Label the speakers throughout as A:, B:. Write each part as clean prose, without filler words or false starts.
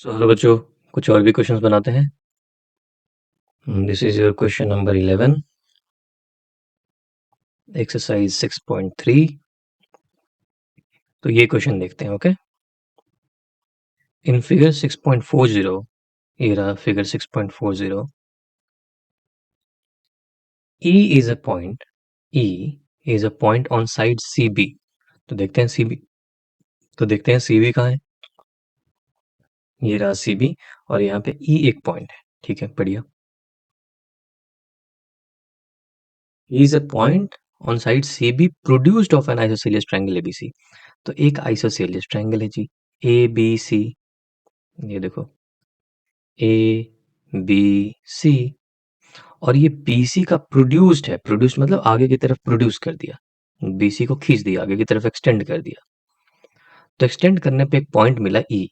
A: Hello बच्चों, कुछ और भी क्वेश्चंस बनाते हैं। This is your question number 11, exercise 6.3। तो ये क्वेश्चन देखते हैं। ओके, इन फिगर 6.40, ये रहा figure 6.40। E is a point, E is a point on side CB। तो देखते हैं CB, तो देखते हैं CB कहाँ है। ये रहा CB और यहाँ पे E एक पॉइंट है। ठीक है, बढ़िया। E is a point on side CB produced of an isosceles triangle ABC। तो एक आइसोसेलियस ट्रायंगल है जी, ABC। ये देखो, ए बी सी, और ये BC का प्रोड्यूस्ड है। प्रोड्यूस्ड मतलब आगे की तरफ प्रोड्यूस कर दिया, BC को खींच दिया, आगे की तरफ एक्सटेंड कर दिया। तो एक्सटेंड करने पे एक पॉइंट मिला E।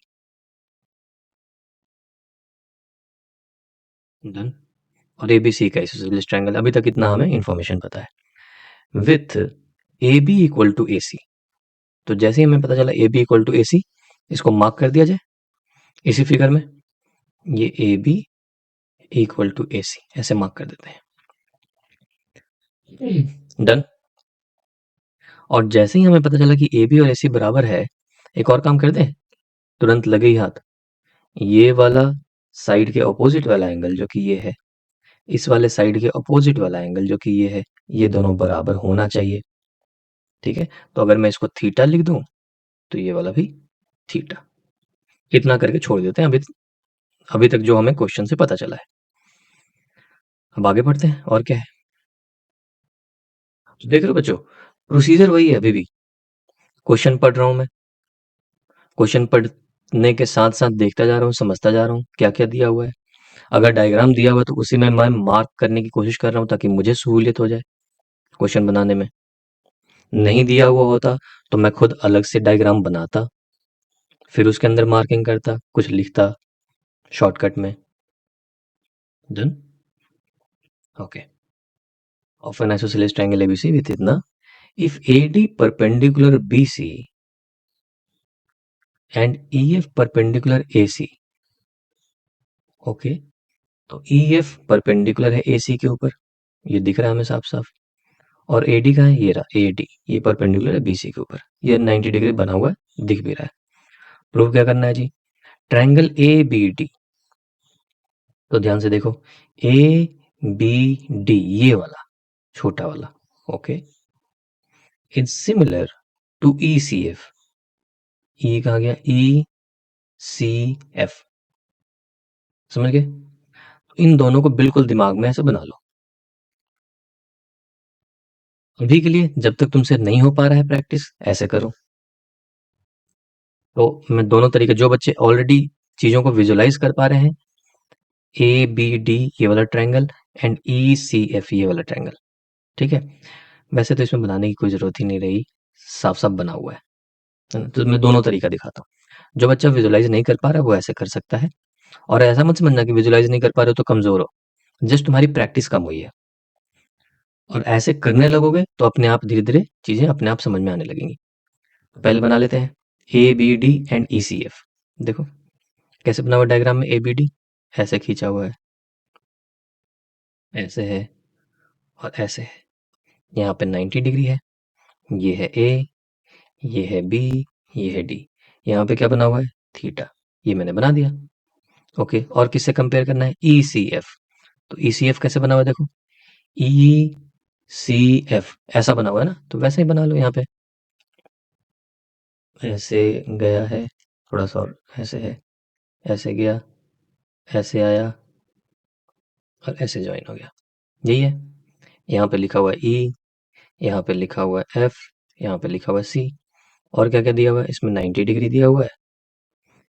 A: डन। और ABC का आइसोसेलेस ट्रायंगल, अभी तक इतना हमें इंफॉर्मेशन पता है। With AB equal to AC। तो जैसे ही हमें पता चला AB इक्वल टू AC, इसको मार्क कर दिया जाए इसी फिगर में। ये AB इक्वल टू AC ऐसे मार्क कर देते हैं। डन। और जैसे ही हमें पता चला कि AB और AC बराबर है, एक और काम कर दें, तुरंत लगे ही हाथ। ये वाला साइड के अपोजिट वाला एंगल जो कि ये है, इस वाले साइड के अपोजिट वाला एंगल जो कि ये है, ये दोनों बराबर होना चाहिए। ठीक है, तो अगर मैं इसको थीटा लिख दूं तो ये वाला भी थीटा। इतना करके छोड़ देते हैं अभी अभी तक जो हमें क्वेश्चन से पता चला है। अब आगे बढ़ते हैं, और क्या है। तो देख रहे हो बच्चों, प्रोसीजर वही है अभी भी। क्वेश्चन पढ़ रहा हूं मैं, क्वेश्चन पढ़ने के साथ साथ देखता जा रहा हूँ, समझता जा रहा हूँ क्या क्या दिया हुआ है। अगर डायग्राम दिया हुआ है तो उसी में मैं मार्क करने की कोशिश कर रहा हूँ ताकि मुझे सहूलियत हो जाए क्वेश्चन बनाने में। नहीं दिया हुआ होता तो मैं खुद अलग से डायग्राम बनाता, फिर उसके अंदर मार्किंग करता, कुछ लिखता शॉर्टकट में। Done. Okay. Of an isosceles triangle ABC with इतना, if AD perpendicular BC and EF perpendicular AC। Okay, तो EF परपेंडिकुलर है AC के ऊपर, ये दिख रहा है हमें साफ साफ। और AD का है, ये रहा AD, ये परपेंडिकुलर है BC के ऊपर, ये 90 डिग्री बना हुआ है, दिख भी रहा है। प्रूव क्या करना है जी, ट्रायंगल ABD। तो ध्यान से देखो, ABD ये वाला छोटा वाला, okay, is similar to ECF। E कहाँ गया, ECF, समझ गए। इन दोनों को बिल्कुल दिमाग में ऐसे बना लो। अभी के लिए जब तक तुमसे नहीं हो पा रहा है प्रैक्टिस, ऐसे करो। तो मैं दोनों तरीके, जो बच्चे ऑलरेडी चीजों को विजुलाइज कर पा रहे हैं, ABD ये वाला ट्रायंगल एंड ECF ये वाला ट्रायंगल, ठीक है। वैसे तो इसमें बनाने की कोई जरूरत ही नहीं रही, साफ साफ बना हुआ है ना? तो मैं दोनों तरीका दिखाता हूँ। जो बच्चा विजुलाइज नहीं कर पा रहा है वो ऐसे कर सकता है। और ऐसा मत समझना कि विजुलाइज नहीं कर पा रहे हो तो कमजोर हो, जस्ट तुम्हारी प्रैक्टिस कम हुई है। और ऐसे करने लगोगे तो अपने आप धीरे धीरे चीजें अपने आप समझ में आने लगेंगी। पहले बना लेते हैं ABD एंड ECF। देखो कैसे बना हुआ डायग्राम में, ABD ऐसे खींचा हुआ है, ऐसे है और ऐसे है। यहाँ पे 90 डिग्री है, ये है A, ये है B, ये है D। यहाँ पे क्या बना हुआ है, थीटा। ये मैंने बना दिया। ओके, और किससे कंपेयर करना है, ECF। तो ECF कैसे बना हुआ है, देखो ECF ऐसा बना हुआ है ना, तो वैसे ही बना लो। यहाँ पे ऐसे गया है, थोड़ा सा और ऐसे है, ऐसे गया, ऐसे आया और ऐसे ज्वाइन हो गया, यही है। यहाँ पे लिखा हुआ है E, यहाँ पे लिखा हुआ है F, यहाँ पे लिखा हुआ है C। और क्या क्या दिया हुआ है इसमें, 90 डिग्री दिया हुआ है,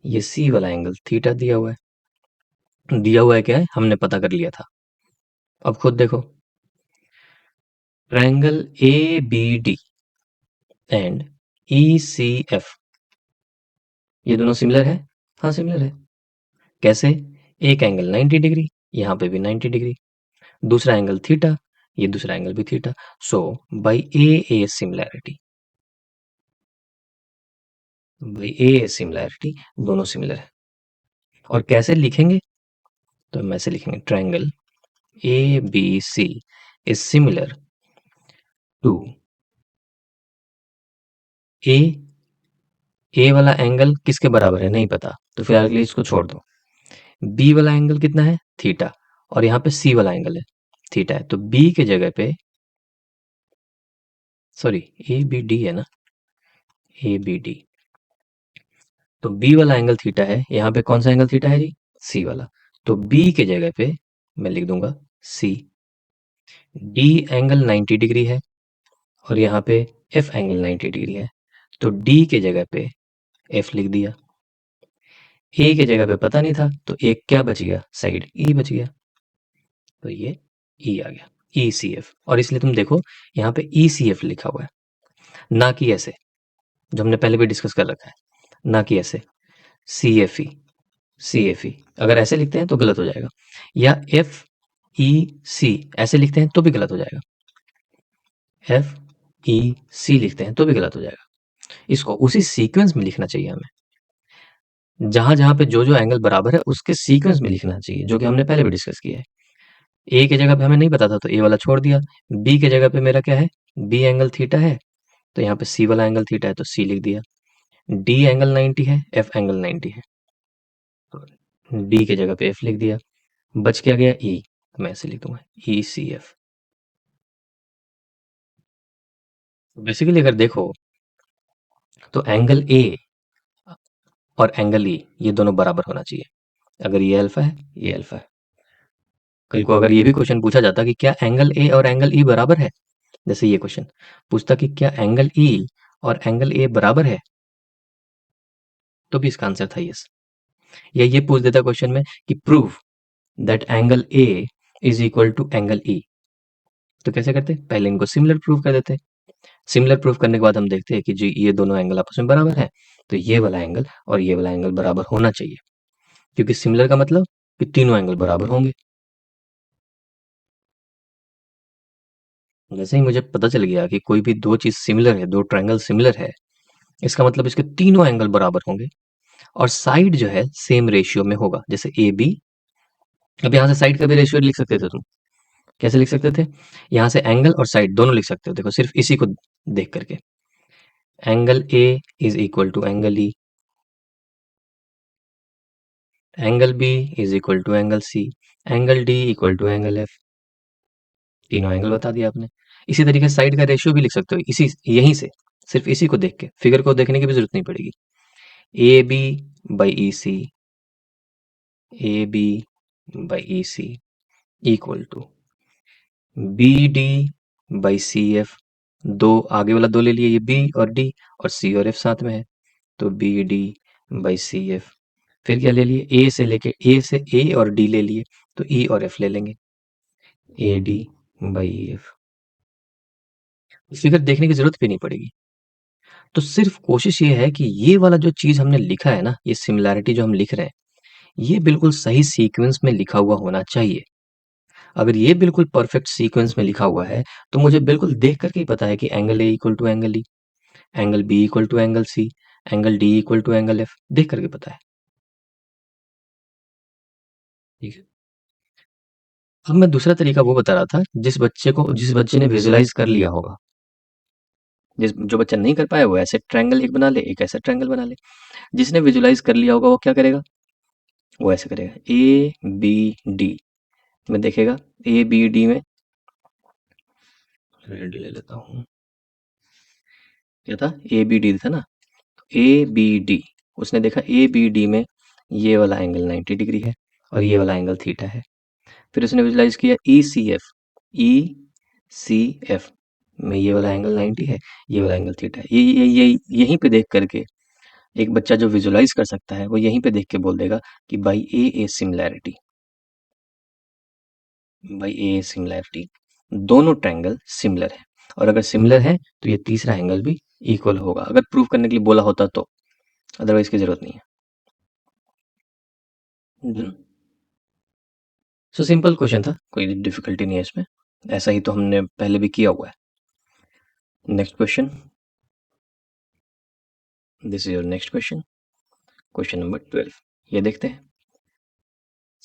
A: ये C वाला एंगल थीटा दिया हुआ है। दिया हुआ है क्या है, हमने पता कर लिया था। अब खुद देखो, ट्रायंगल ABD एंड ECF, ये दोनों सिमिलर है। हाँ सिमिलर है। कैसे, एक एंगल 90 डिग्री, यहाँ पे भी 90 डिग्री, दूसरा एंगल थीटा, ये दूसरा एंगल भी theta. So by a similarity, by a similarity दोनों सिमिलर है। और कैसे लिखेंगे? तो हम ऐसे लिखेंगे, triangle A B C is similar to A. A वाला एंगल किसके बराबर है नहीं पता, तो फिलहाल के लिए इसको छोड़ दो। बी वाला एंगल कितना है? थीटा। और यहाँ पे सी वाला एंगल है, थीटा है, तो बी के जगह पे, सॉरी ए बी डी है ना, ए बी डी, तो बी वाला एंगल थीटा है, यहाँ पे कौन सा एंगल थीटा है जी? सी वाला। तो बी के जगह पे मैं लिख दूंगा सी। डी एंगल 90 डिग्री है और यहाँ पे एफ एंगल 90 डिग्री है, तो डी के जगह पे एफ लिख दिया। ए के जगह पे पता नहीं था, तो एक क्या बच गया? साइड ई बच गया, तो ये ई आ गया, ई सी एफ। और इसलिए तुम देखो यहाँ पे ई सी एफ लिखा हुआ है, ना कि ऐसे जो हमने पहले भी डिस्कस कर रखा है, ना कि ऐसे C F E. C F E अगर ऐसे लिखते हैं तो गलत हो जाएगा, या एफ ई सी ऐसे लिखते हैं तो भी गलत हो जाएगा, एफ ई सी लिखते हैं तो भी गलत हो जाएगा। इसको उसी सीक्वेंस में लिखना चाहिए हमें, जहां जहां पे जो जो एंगल बराबर है उसके सीक्वेंस में लिखना चाहिए, जो कि हमने पहले भी डिस्कस किया है। ए की जगह पे हमें नहीं पता था तो ए वाला छोड़ दिया। बी की जगह पे मेरा क्या है? बी एंगल थीटा है, तो यहाँ पे सी वाला एंगल थीटा है तो सी लिख दिया। डी एंगल 90 है, एफ एंगल 90 है, तो डी की जगह पे एफ लिख दिया। बच क्या गया? ई, तो मैं ऐसे लिख दूंगा ई सी एफ। बेसिकली अगर देखो तो एंगल ए और एंगल ई ये दोनों बराबर होना चाहिए। अगर ये अल्फा है, ये अल्फा है। कल को अगर ये भी क्वेश्चन पूछा जाता कि क्या एंगल ए और एंगल ई बराबर है, जैसे ये क्वेश्चन पूछता कि क्या एंगल ई और एंगल ए बराबर है, तो भी इसका आंसर था यस। या ये पूछ देता क्वेश्चन में कि prove that angle A is equal to angle E, तो कैसे करते? पहले इनको सिमिलर प्रूव कर देते। सिमिलर प्रूफ करने के बाद हम देखते हैं कि जी ये दोनों एंगल आपस में बराबर हैं, तो ये वाला एंगल और ये वाला एंगल बराबर होना चाहिए, क्योंकि सिमिलर का मतलब कि तीनों एंगल बराबर होंगे। जैसे ही मुझे पता चल गया कि कोई भी दो चीज सिमिलर है, दो ट्रायंगल सिमिलर है, इसका मतलब इसके तीनों एंगल बराबर होंगे और साइड जो है सेम रेशियो में होगा। जैसे ए बी, अब यहाँ से साइड का भी रेशियो लिख सकते थे तुम। कैसे लिख सकते थे? यहाँ से एंगल और साइड दोनों लिख सकते हो, देखो सिर्फ इसी को देख करके। Angle A is equal to angle E, angle B is equal to angle C, angle D equal to angle F. तीनों एंगल बता दिया आपने। इसी तरीके से साइड का रेशियो भी लिख सकते हो, इसी यहीं से, सिर्फ इसी को देख के, फिगर को देखने की भी जरूरत नहीं पड़ेगी। A B by E C, A B by E C equal to B D by C F. दो आगे वाला दो ले लिए, ये बी और डी, और सी और एफ साथ में है, तो B D by C F. फिर क्या ले लिए? ए से लेके, ए से ए और डी ले लिए, तो ई और एफ ले लेंगे, ए डी बाई एफ। फिगर देखने की जरूरत भी नहीं पड़ेगी। तो सिर्फ कोशिश ये है कि ये वाला जो चीज हमने लिखा है ना, ये सिमिलैरिटी जो हम लिख रहे हैं, ये बिल्कुल सही सीक्वेंस में लिखा हुआ होना चाहिए। अगर ये बिल्कुल परफेक्ट सीक्वेंस में लिखा हुआ है, तो मुझे बिल्कुल देख करके ही पता है कि angle A equal to angle E, angle B equal to angle C, angle D equal to angle F, देख करके पता है। ठीक है। अब मैं दूसरा तरीका वो बता रहा था, जिस बच्चे ने विजुलाइज कर लिया होगा, जिस जो बच्चा नहीं कर पाया वो ऐसे ट्रायंगल एक बना ले, एक ऐसा ट्रायंगल बना ले। जिसने विजुलाइज कर लिया होगा वो क्या करेगा? वो ऐसे करेगा, ए बी डी में देखेगा, ए बी डी में, रेड ले लेता हूँ, क्या था? ए बी डी था ना, ए बी डी, उसने देखा ए बी डी में ये वाला एंगल 90 डिग्री है और ये वाला एंगल थीटा है। फिर उसने विजुलाइज किया ई सी एफ, ई सी एफ में ये वाला एंगल 90 है, ये वाला एंगल थीटा है। ये यहीं पे देख करके एक बच्चा जो विजुलाइज कर सकता है वो यहीं पे देख के बोल देगा कि by a similarity, by a similarity दोनों ट्रायंगल सिमिलर है, और अगर सिमिलर है तो ये तीसरा एंगल भी इक्वल होगा, अगर प्रूव करने के लिए बोला होता तो, अदरवाइज की जरूरत नहीं है। सो सिंपल क्वेश्चन था, कोई डिफिकल्टी नहीं है इसमें, ऐसा ही तो हमने पहले भी किया हुआ है। Next question, this is your next question, question number 12। ये देखते हैं।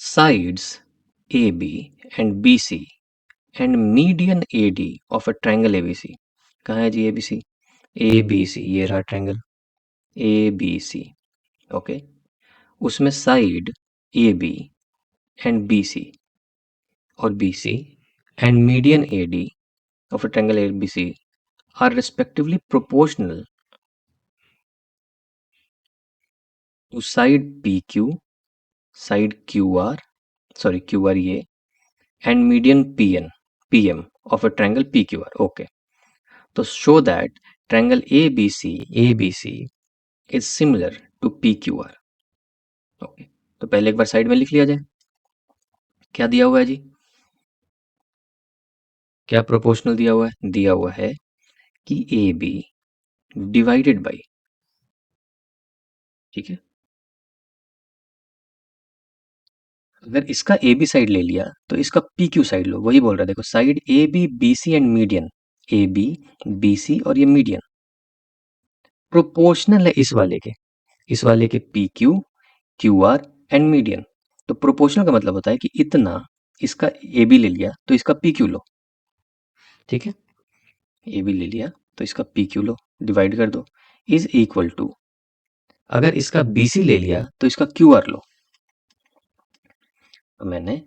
A: sides AB and BC and median AD of a triangle ABC. कहाँ है जी ABC? ABC, ये रहा ट्रायंगल ABC, ओके। उसमें साइड AB एंड BC और BC and median AD of a triangle ABC are respectively proportional to side PQ, side QR, sorry QR ये, and median PM of a triangle PQR. Okay. तो show that triangle ABC is similar to PQR. Okay. तो पहले एक बार side में लिख लिया जाए, क्या दिया हुआ है जी? क्या प्रोपोर्शनल दिया हुआ है? दिया हुआ है कि AB डिवाइडेड बाई, ठीक है, अगर इसका AB साइड ले लिया तो इसका PQ साइड लो, वही बोल रहा है, देखो side AB BC and median, AB BC और ये मीडियन प्रोपोर्शनल है इस वाले के PQ QR एंड मीडियन। तो प्रोपोर्शनल का मतलब होता है कि इतना इसका AB ले लिया तो इसका PQ लो, ठीक है, AB ले लिया तो इसका PQ लो, डिवाइड कर दो, इज इक्वल टू, अगर इसका BC ले लिया तो इसका QR लो, तो मैंने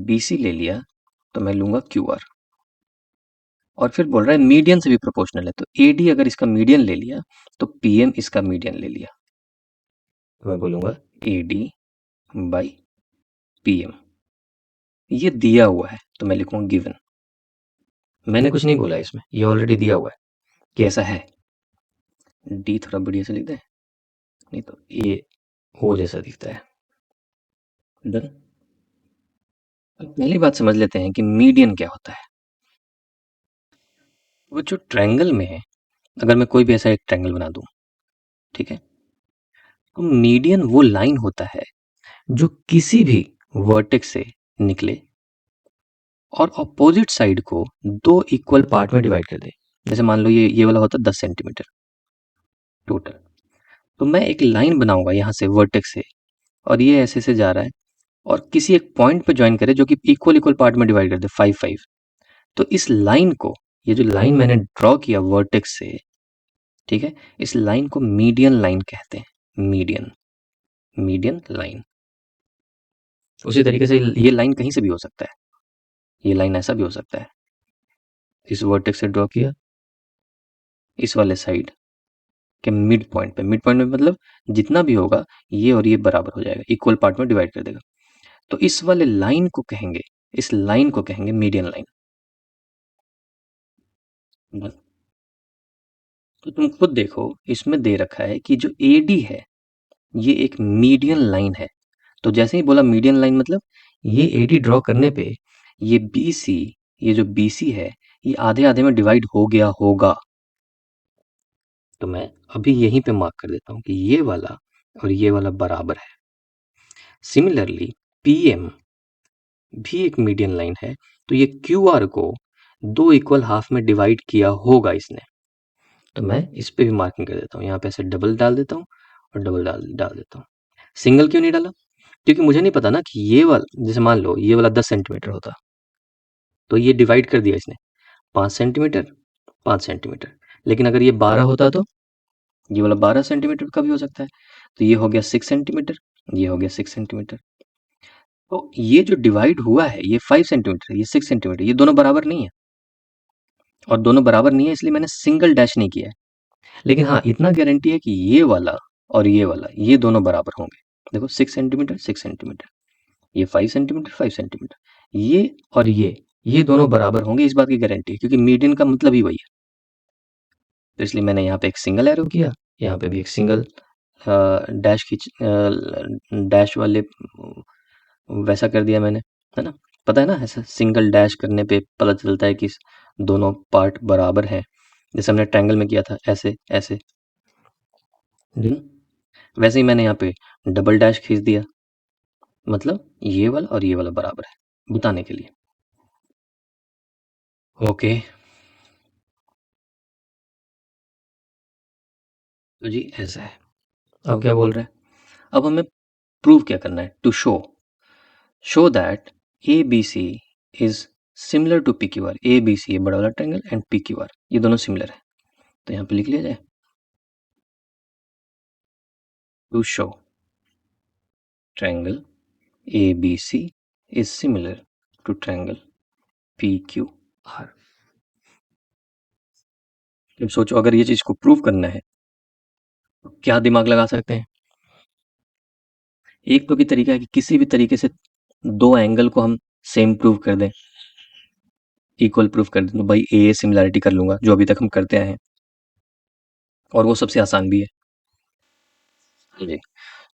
A: BC ले लिया तो मैं लूंगा QR, और फिर बोल रहा है मीडियन से भी प्रोपोर्शनल है, तो AD अगर इसका मीडियन ले लिया तो PM इसका मीडियन ले लिया, तो मैं बोलूंगा AD बाई PM। ये दिया हुआ है तो मैं लिखूंगा गिवन, मैंने कुछ नहीं बोला इसमें, ये ऑलरेडी दिया हुआ है कि ऐसा है। डी थोड़ा बढ़िया से लिख दे, नहीं तो ये ओ जैसा दिखता है। डन। अब पहली बात समझ लेते हैं कि मीडियन क्या होता है। वो जो ट्रायंगल में है, अगर मैं कोई भी ऐसा एक ट्रायंगल बना दूं, ठीक है, तो मीडियन वो लाइन होता है जो किसी भी वर्टेक्स से निकले और अपोजिट साइड को दो इक्वल पार्ट में डिवाइड कर दे। जैसे मान लो ये वाला होता है 10 सेंटीमीटर टोटल, तो मैं एक लाइन बनाऊंगा यहाँ से वर्टेक्स से, और ये ऐसे से जा रहा है और किसी एक पॉइंट पे ज्वाइन करे जो कि इक्वल इक्वल पार्ट में डिवाइड कर दे 5 5। तो इस लाइन को, ये जो लाइन मैंने ड्रॉ किया वर्टेक्स से, ठीक है, इस लाइन को मीडियन लाइन कहते हैं, मीडियन लाइन। उसी तरीके से ये लाइन कहीं से भी हो सकता है, ये लाइन ऐसा भी हो सकता है, इस वर्टेक्स से ड्रॉ किया, इस वाले साइड के मिड पॉइंट पे, मिड पॉइंट में मतलब जितना भी होगा ये और ये बराबर हो जाएगा, इक्वल पार्ट में डिवाइड कर देगा, तो इस वाले लाइन को कहेंगे, इस लाइन को कहेंगे मीडियन लाइन। तो तुम खुद देखो, इसमें दे रखा है कि जो AD है ये एक मीडियन लाइन है, तो जैसे ही बोला मीडियन लाइन मतलब ये AD ड्रॉ करने पे ये BC, ये जो BC है ये आधे आधे में डिवाइड हो गया होगा, तो मैं अभी यहीं पे मार्क कर देता हूं कि ये वाला और ये वाला बराबर है। सिमिलरली PM भी एक मीडियन लाइन है, तो ये QR को दो इक्वल हाफ में डिवाइड किया होगा इसने, तो मैं इस पे भी मार्किंग कर देता हूँ, यहाँ पे ऐसे डबल डाल देता हूँ और डबल डाल डाल देता हूँ। सिंगल क्यों नहीं डाला? क्योंकि मुझे नहीं पता ना कि ये वाला, जैसे मान लो ये वाला 10 सेंटीमीटर होता तो ये डिवाइड कर दिया इसने 5 सेंटीमीटर 5 सेंटीमीटर, लेकिन अगर ये 12 होता तो ये वाला 12 सेंटीमीटर का भी हो सकता है, तो ये हो गया 6 सेंटीमीटर, ये हो गया 6 सेंटीमीटर। तो ये जो डिवाइड हुआ है ये 5 सेंटीमीटर, ये 6 सेंटीमीटर, ये दोनों बराबर नहीं है, और दोनों बराबर नहीं है इसलिए मैंने सिंगल डैश नहीं किया है, लेकिन हाँ इतना गारंटी है कि ये वाला और ये वाला ये दोनों बराबर होंगे। देखो 6 सेंटीमीटर 6 सेंटीमीटर, ये 5 सेंटीमीटर 5 सेंटीमीटर, ये और ये दोनों बराबर होंगे, इस बात की गारंटी है, क्योंकि मीडियन का मतलब ही वही है। तो इसलिए मैंने यहाँ पे एक सिंगल एरो किया, यहाँ पे भी एक सिंगल डैश खींच, डैश वाले वैसा कर दिया मैंने, है ना, पता है ना, ऐसा सिंगल डैश करने पे पता चलता है कि दोनों पार्ट बराबर हैं, जैसे हमने ट्रायंगल में किया था ऐसे ऐसे, वैसे ही मैंने यहाँ पे डबल डैश खींच दिया, मतलब ये वाला और ये वाला बराबर है बताने के लिए। ओके, तो जी ऐसा है। अब क्या बोल रहा है, अब हमें प्रूव क्या करना है, to show show that A B C is similar to P Q R. A B C बड़ा वाला triangle and P Q R ये दोनों सिमिलर है। तो यहाँ पे लिख लिया जाए, to show triangle A B C is similar to triangle P Q R. अब सोचो अगर ये चीज को प्रूव करना है तो क्या दिमाग लगा सकते हैं। एक तो की तरीका है कि किसी भी तरीके से दो एंगल को हम सेम प्रूव कर दें, इक्वल प्रूफ कर दें। तो भाई ए सिमिलैरिटी कर लूंगा जो अभी तक हम करते आए हैं, और वो सबसे आसान भी है। हाँ जी।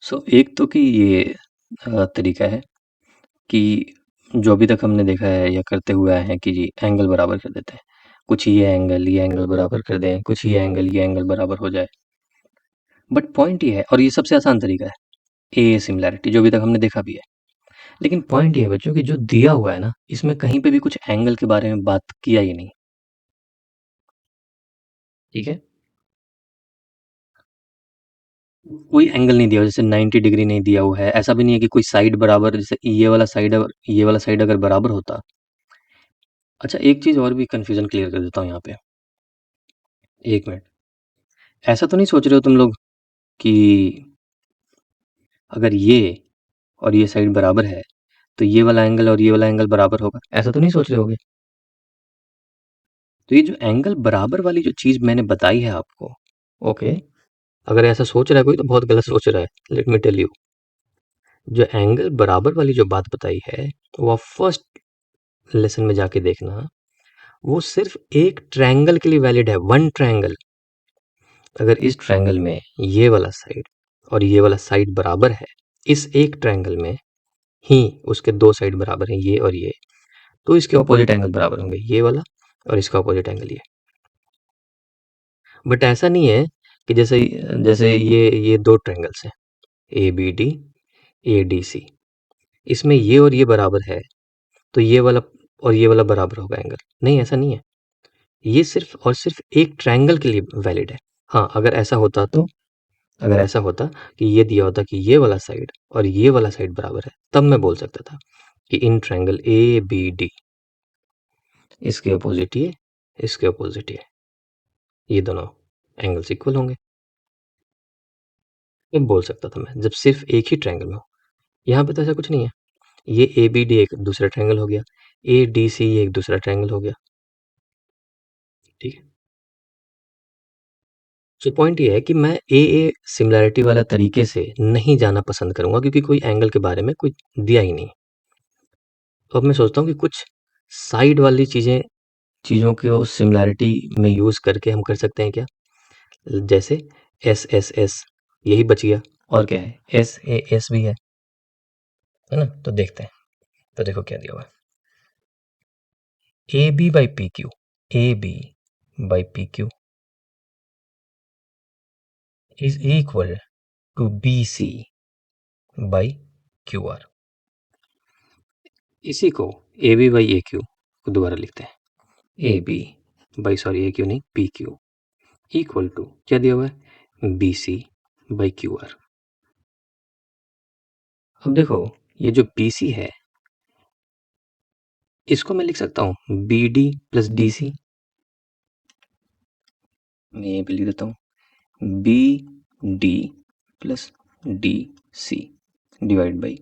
A: सो एक तो कि ये तरीका है कि जो अभी तक हमने देखा है या करते हुए आए हैं कि जी एंगल बराबर कर देते हैं, कुछ ये एंगल बराबर कर दें, कुछ ये एंगल बराबर हो जाए। बट पॉइंट ये है, और ये सबसे आसान तरीका है ए सिमिलैरिटी जो अभी तक हमने देखा भी है। लेकिन पॉइंट ये है बच्चों कि जो दिया हुआ है ना, इसमें कहीं पे भी कुछ एंगल के बारे में बात किया ही नहीं। ठीक है, कोई एंगल नहीं दिया हुआ, जैसे 90 डिग्री नहीं दिया हुआ है। ऐसा भी नहीं है कि कोई साइड बराबर, जैसे ये वाला साइड अगर बराबर होता। अच्छा एक चीज और भी कंफ्यूजन क्लियर कर देता हूँ यहाँ पे, एक मिनट। ऐसा तो नहीं सोच रहे हो तुम लोग कि अगर ये और ये साइड बराबर है तो ये वाला एंगल और ये वाला एंगल बराबर होगा, ऐसा तो नहीं सोच रहे होगे। तो ये जो एंगल बराबर वाली जो चीज मैंने बताई है आपको, ओके, अगर ऐसा सोच रहा है कोई तो बहुत गलत सोच रहा है। लेट मी टेल यू, जो एंगल बराबर वाली जो बात बताई है वो आप फर्स्ट लेसन में जाके देखना, वो सिर्फ एक ट्रायंगल के लिए वैलिड है, वन ट्रायंगल। अगर इस ट्रायंगल में ये वाला साइड और ये वाला साइड बराबर है, इस एक ट्रायंगल में ही उसके दो साइड बराबर हैं, ये और ये, तो इसके ऑपोजिट एंगल बराबर होंगे, ये वाला और इसका ऑपोजिट एंगल ये। बट ऐसा नहीं है कि जैसे जैसे ये दो ट्रायंगल्स हैं, A B D, A D C, इसमें ये और ये बराबर है तो ये वाला और ये वाला बराबर होगा एंगल। नहीं, ऐसा नहीं है। ये सिर्फ और सिर्फ एक ट्रायंगल के लिए वैलिड है। हाँ, अगर ऐसा होता कि ये दिया होता कि ये वाला साइड और ये वाला साइड बराबर है, तब मैं बोल सकता था कि in triangle A B D, इसके अपोजिट ये, इसके अपोजिट ये दोनों एंगल्स इक्वल होंगे। ये बोल सकता था मैं, जब सिर्फ एक ही ट्रायंगल में हो। यहाँ पे तो ऐसा कुछ नहीं है। ये ए बी डी एक दूसरा ट्रायंगल हो गया, ए डी सी एक दूसरा ट्रायंगल हो गया। ठीक है, सो पॉइंट ये है कि मैं ए सिमिलैरिटी वाला तरीके से नहीं जाना पसंद करूंगा, क्योंकि कोई एंगल के बारे में कुछ दिया ही नहीं। तो अब मैं सोचता हूँ कि कुछ साइड वाली चीज़ों को सिमिलैरिटी में यूज़ करके हम कर सकते हैं क्या, जैसे एस एस एस, यही बच गया। और क्या है, एस ए एस भी है ना। तो देखते हैं, तो देखो क्या दिया हुआ है, A B by P Q, A B by P Q is equal to B C by Q R. इसी को A B by A Q को दोबारा लिखते हैं, A B by, sorry A Q नहीं, पी क्यू इक्वल टू क्या दिया हुआ है, B C by Q R. अब देखो, ये जो बी सी है इसको मैं लिख सकता हूँ B D plus D C. मैं ये पे लिख देता हूँ B D plus D C divide by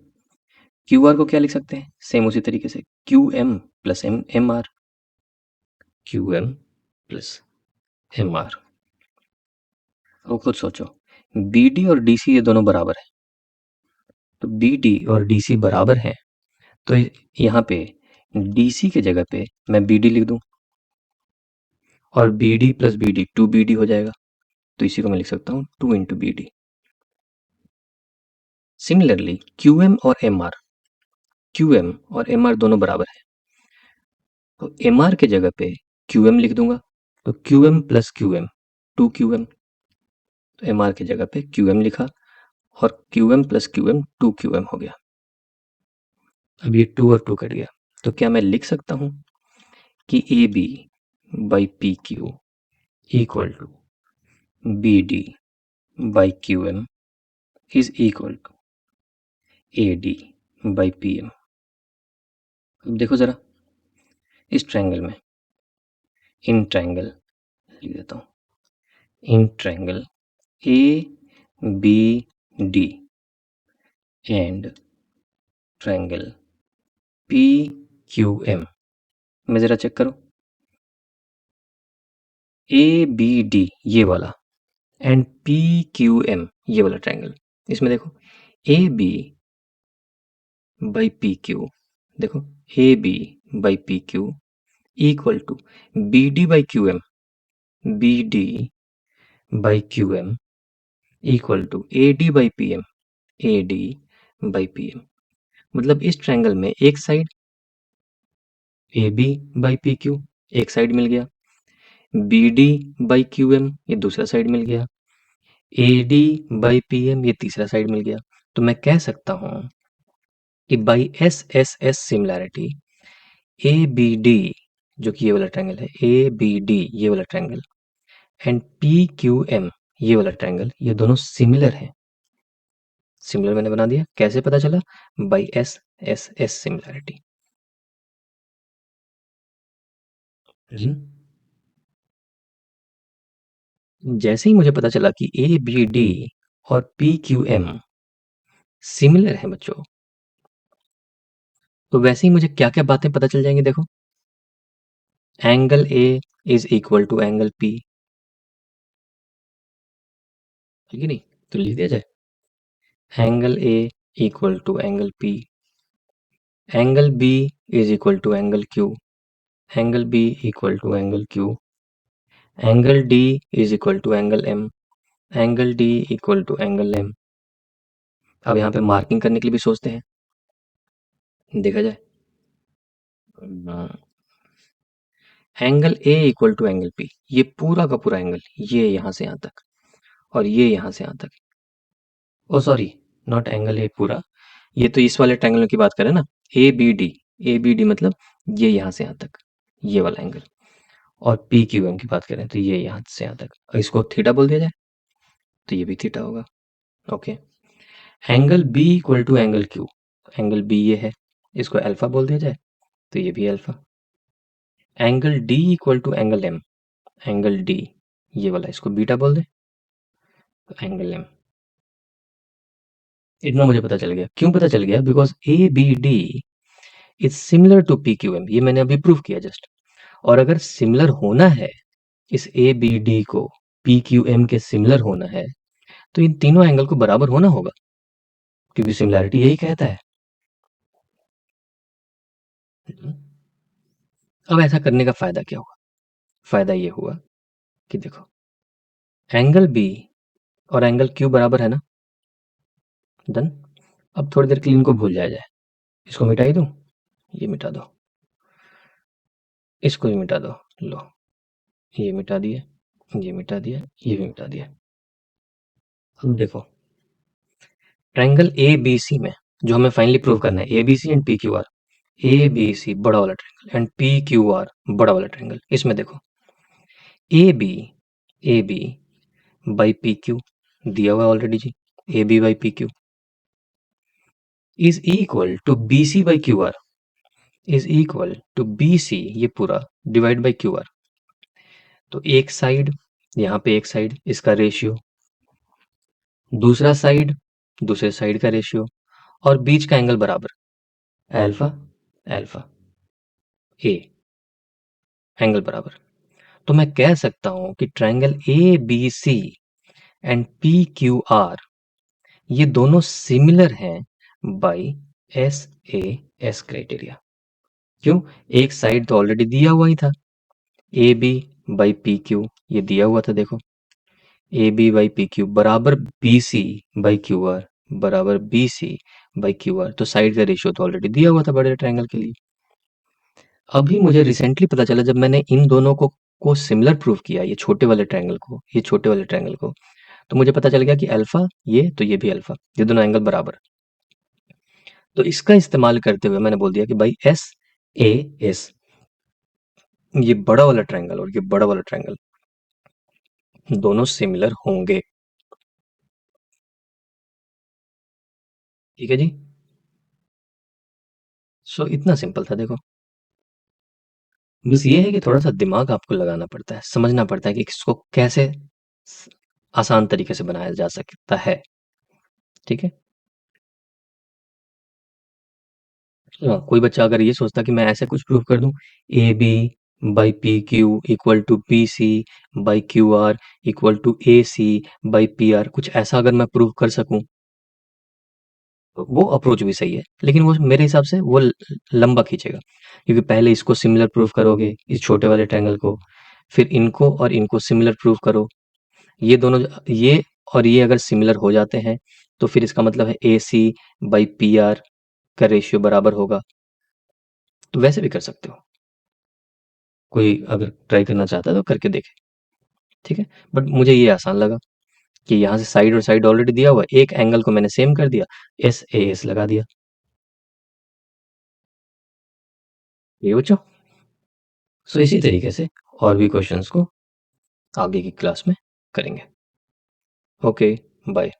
A: Q R को क्या लिख सकते हैं, सेम उसी तरीके से Q M plus M M R, Q M plus M R. अब खुद सोचो, बी डी और डी सी ये दोनों बराबर है, तो बी डी और डी सी बराबर है, तो यहाँ पे डी सी के जगह पे मैं बी डी लिख दूं, और B D plus B D two B D हो जाएगा। तो इसी को मैं लिख सकता हूँ two into B D. Similarly Q M और एम आर, क्यू एम और एम आर दोनों बराबर है, तो एम आर के जगह पे क्यू एम लिख दूंगा, तो Q M plus Q M two Q M, तो एम आर की जगह पे क्यू एम लिखा, और Q M plus Q M two Q M हो गया। अब ये टू और टू कट गया, तो क्या मैं लिख सकता हूँ कि A B by P Q equal to B D by Q M is equal to A D by P M. अब देखो जरा इस ट्रायंगल में, इन ट्रायंगल लिख देता हूँ, इन triangle A B D and triangle P Q M में जरा चेक करो, ए बी डी ये वाला एंड पी क्यू एम ये वाला ट्रायंगल, इसमें देखो A B by P Q, देखो A B by P Q equal to B D by Q M, B D by Q M equal to A D by P M, A D by P M. मतलब इस triangle में एक side A B by P Q एक side मिल गया, B D by Q M ये दूसरा side मिल गया, A D by P M ये तीसरा साइड मिल गया। तो मैं कह सकता हूं कि by S S S similarity A B D जो कि ये वाला ट्रायंगल है, ए बी डी ये वाला triangle and P Q M ये वाला ट्रायंगल ये दोनों सिमिलर हैं। सिमिलर मैंने बना दिया, कैसे पता चला? By S S S similarity. जैसे ही मुझे पता चला कि ए बी डी और पी क्यू एम सिमिलर है बच्चों, तो वैसे ही मुझे क्या क्या बातें पता चल जाएंगी। देखो angle A is equal to angle P, ठीक है नहीं? तो लिख दिया जाए angle A equal to angle P, angle B is equal to angle Q, angle B equal to angle Q, angle D is equal to angle M, angle D equal to angle M. अब यहाँ पे marking करने के लिए भी सोचते हैं, देखा जाए angle A equal to angle P, ये पूरा का पूरा एंगल ये यहाँ से यहाँ तक और ये यहाँ से यहाँ तक, ओ सॉरी नॉट एंगल ए पूरा, ये तो इस वाले ट्रायंगल की बात करें ना, A B D, A B D मतलब ये यहाँ से यहाँ तक ये वाला एंगल, और पी क्यू एम की बात करें तो ये यहाँ से यहाँ तक, और इसको थीटा बोल दिया जाए तो ये भी थीटा होगा। Okay, angle B equal to angle Q, angle B ये है, इसको अल्फा बोल दिया जाए तो ये भी alpha. Angle D equal to angle M, angle D ये वाला इसको बीटा बोल दे तो एंगल एम। इतना मुझे पता चल गया, क्यों पता चल गया? Because A B D is similar to P Q M, ये मैंने अभी प्रूव किया जस्ट। और अगर सिमिलर होना है इस ए बी डी को पी क्यू एम के सिमिलर होना है तो इन तीनों एंगल को बराबर होना होगा, क्योंकि सिमिलैरिटी यही कहता है। अब ऐसा करने का फायदा क्या हुआ? फायदा ये हुआ कि देखो एंगल बी और एंगल क्यू बराबर है ना, डन। अब थोड़ी देर के लिए इनको भूल जाया जाए, इसको मिटा ही दूं, ये मिटा दो, इसको भी मिटा दो, लो ये मिटा दिए, ये मिटा दिया, ये भी मिटा दिया। अब देखो ट्रायंगल ए बी सी में जो हमें फाइनली प्रूव करना है, A B C and P Q R, A B C बड़ा वाला triangle and P Q R बड़ा वाला ट्रायंगल, इसमें देखो A B by P Q दिया हुआ ऑलरेडी जी, A B by P Q is equal to B C by Q R, is equal to B C ये पूरा डिवाइड बाई क्यू आर। तो एक साइड यहाँ पे एक साइड इसका रेशियो, दूसरा साइड दूसरे साइड का रेशियो, और बीच का एंगल बराबर अल्फा अल्फा ए एंगल बराबर। तो मैं कह सकता हूं कि triangle A B C and P Q R ये दोनों सिमिलर हैं by S A S criteria. क्यों? एक साइड तो ऑलरेडी दिया हुआ ही था, A B by P Q ये दिया हुआ था, देखो A B by P Q बराबर B C by Q R बराबर B C by Q R, तो साइड का रेशियो तो ऑलरेडी दिया हुआ था बड़े ट्रायंगल के लिए। अभी मुझे रिसेंटली पता चला जब मैंने इन दोनों को सिमिलर प्रूव किया, ये छोटे वाले ट्रायंगल को ये छोटे वाले ट्रायंगल को, तो मुझे पता चल गया कि अल्फा ये तो ये भी अल्फा, ये दोनों एंगल बराबर। तो इसका इस्तेमाल करते हुए मैंने बोल दिया कि भाई एस ए एस ये बड़ा वाला ट्रायंगल और ये बड़ा वाला ट्रायंगल दोनों सिमिलर होंगे। ठीक है जी, सो इतना सिंपल था देखो। बस ये है कि थोड़ा सा दिमाग आपको लगाना पड़ता है, समझना पड़ता है कि इसको कैसे आसान तरीके से बनाया जा सकता है। ठीक है। हाँ, कोई बच्चा अगर ये सोचता कि मैं ऐसे कुछ प्रूव कर दूं, A B by P Q equal to P C by Q R equal to A C by P R, कुछ ऐसा अगर मैं प्रूव कर सकूं, तो वो अप्रोच भी सही है, लेकिन वो मेरे हिसाब से वो लंबा खींचेगा, क्योंकि पहले इसको सिमिलर प्रूव करोगे इस छोटे वाले ट्रायंगल को, फिर इनको और इनको सिमिलर प्रूव करो, ये दोनों, ये और ये अगर सिमिलर हो जाते हैं तो फिर इसका मतलब है ए सी बाई पी आर का रेशियो बराबर होगा। तो वैसे भी कर सकते हो, कोई अगर ट्राई करना चाहता है तो करके देखे। ठीक है। बट मुझे ये आसान लगा कि यहाँ से साइड और साइड ऑलरेडी दिया हुआ है, एक एंगल को मैंने सेम कर दिया, एस ए एस लगा दिया। ये बच्चों, सो इसी तरीके से और भी क्वेश्चंस को आगे की क्लास में करेंगे। Okay, bye.